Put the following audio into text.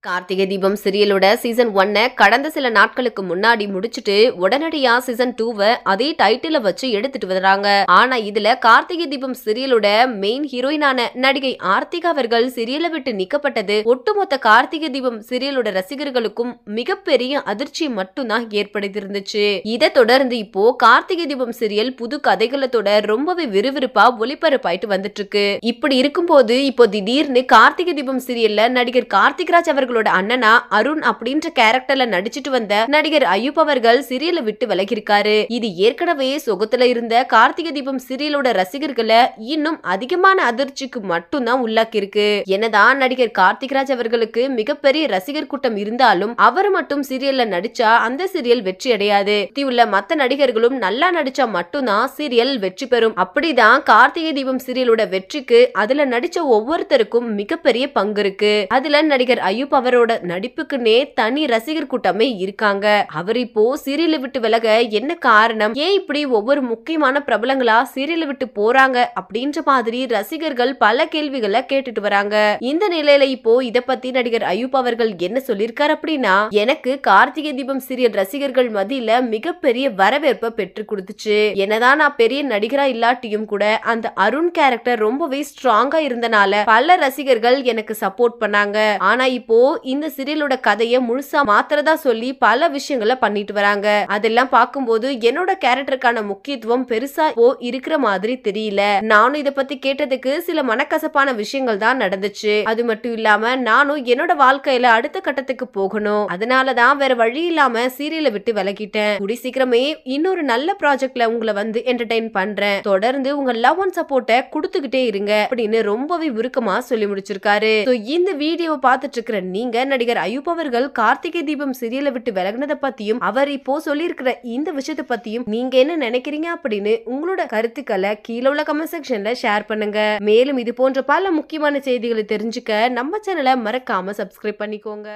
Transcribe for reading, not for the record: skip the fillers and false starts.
Karthigai Deepam சீரியலோட season 1 கடந்த சில நாட்களுக்கு முன்னாடி முடிச்சிட்டு உடனடியா சீசன் 2 அதே டைட்டில வச்சு எடுத்துட்டு வர்றாங்க. ஆனா இதுல கார்த்திகை தீபம் சீரியலோட மெயின் ஹீரோயினான நடிகை ஆர்த்திகா அவர்கள் சீரியலை விட்டு நீக்கப்பட்டது ஒட்டுமொத்த கார்த்திகை தீபம் சீரியலோட ரசிகர்களுக்கும் மிகப்பெரிய அதிர்ச்சி மட்டும்தான் ஏற்படுத்தியிருந்துச்சு. இதை தொடர்ந்து இப்போ கார்த்திகை தீபம் சீரியல் புது கதைகளத்தோட ரொம்பவே விறுவிறுப்பா ஒளிபரப்பாயிட்டு வந்துட்டு இருக்கு. இப்படி இருக்கும்போது இப்போ திடீர்னு கார்த்திகை தீபம் சீரியல்ல நடிகர் கார்த்திக்ராஜ் அவர்களோட அண்ணனா அருண் அப்படின்ற கேரக்டர்ல நடிச்சிட்டு வந்த நடிகர் அய்யூப் அவர்கள் சீரியலை விட்டு விலகிருக்காரு. இது ஏற்கனவே சொகத்துல இருந்த கார்த்திகை தீபம் சீரியலோட ரசிகர்களை இன்னும் அதிகமான அதிர்ச்சிக்கு மட்டும்தான் உள்ளாக்கி இருக்கு. என்னதான் நடிகர் கார்த்திக்ராஜ் அவர்களுக்கு மிகப்பெரிய ரசிகர் கூட்டம் இருந்தாலும் அவர் மட்டும் சீரியல்ல நடிச்சா அந்த சீரியல் வெற்றி அடையாது. உள்ள மத்த நடிகர்களும் நல்லா நடிச்சா மட்டும்தான் சீரியல் வெற்றி பெறும். அப்படிதான் கார்த்திகை தீபம் சீரியலோட வெற்றிக்கு அதுல நடிச்ச ஒவ்வொருத்தருக்கும் மிகப்பெரிய பங்கு இருக்கு. அதுல நடிகர் அய்யூப் அவரோட நடிப்புக்குன்னே தனி ரசிகர் கூட்டமே இருக்காங்க. அவர் இப்போ சீரியலை விட்டு விலக என்ன காரணம், ஏன் இப்படி ஒவ்வொரு முக்கியமான பிரபலங்களா சீரியலை விட்டு போறாங்க அப்படின்ற மாதிரி ரசிகர்கள் பல கேள்விகளை கேட்டுட்டு வராங்க. இந்த நிலையில இப்போ இத பத்தி நடிகர் அய்யூப் அவர்கள் என்ன சொல்லிருக்காரு அப்படின்னா, எனக்கு கார்த்திகை தீபம் சீரியல் ரசிகர்கள் மத்தியில மிகப்பெரிய வரவேற்பை பெற்று கொடுத்துச்சு. என்னதான் நான் பெரிய நடிகரா இல்லாட்டியும் கூட அந்த அருண் கேரக்டர் ரொம்பவே ஸ்ட்ராங்கா இருந்தனால பல ரசிகர்கள் எனக்கு சப்போர்ட் பண்ணாங்க. ஆனா இப்போ இந்த சீரியலோட கதையை முழுசா மாத்திரதா சொல்லி பல விஷயங்களை பண்ணிட்டு வராங்க. அதெல்லாம் பார்க்கும்போது என்னோட கேரக்டருக்கான முக்கியத்துவம் பெருசா இருக்கிற மாதிரி தெரியல. நானும் இத பத்தி கேட்டதுக்கு சில மனக்கசப்பான விஷயங்கள் தான் நடந்துச்சு. அது மட்டும் இல்லாம நானும் என்னோட வாழ்க்கையில அடுத்த கட்டத்துக்கு போகணும், அதனாலதான் வேற வழி இல்லாம சீரியலை விட்டு விலகிட்டேன். கூடி சீக்கிரமே இன்னொரு நல்ல ப்ராஜெக்ட்ல உங்களை வந்து என்டர்டெயின் பண்றேன், தொடர்ந்து உங்க லவ் அண்ட் சப்போர்ட்டை கொடுத்துக்கிட்டே இருங்க அப்படின்னு ரொம்பவே உருக்கமா சொல்லி முடிச்சிருக்காரு. இந்த வீடியோவை பார்த்துட்டு இருக்கிற நீங்க நடிகர் அய்யூப் அவர்கள் கார்த்திகை தீபம் சீரியலை விட்டு விலகினதை பத்தியும் அவர் இப்போ சொல்லியிருக்கிற இந்த விஷயத்தை பத்தியும் நீங்க என்ன நினைக்கிறீங்க அப்படின்னு உங்களோட கருத்துக்களை கீழே உள்ள கமெண்ட் செக்ஷன்ல ஷேர் பண்ணுங்க. மேலும் இது போன்ற பல முக்கியமான செய்திகளை தெரிஞ்சுக்க நம்ம சேனலை மறக்காம சப்ஸ்கிரைப் பண்ணிக்கோங்க.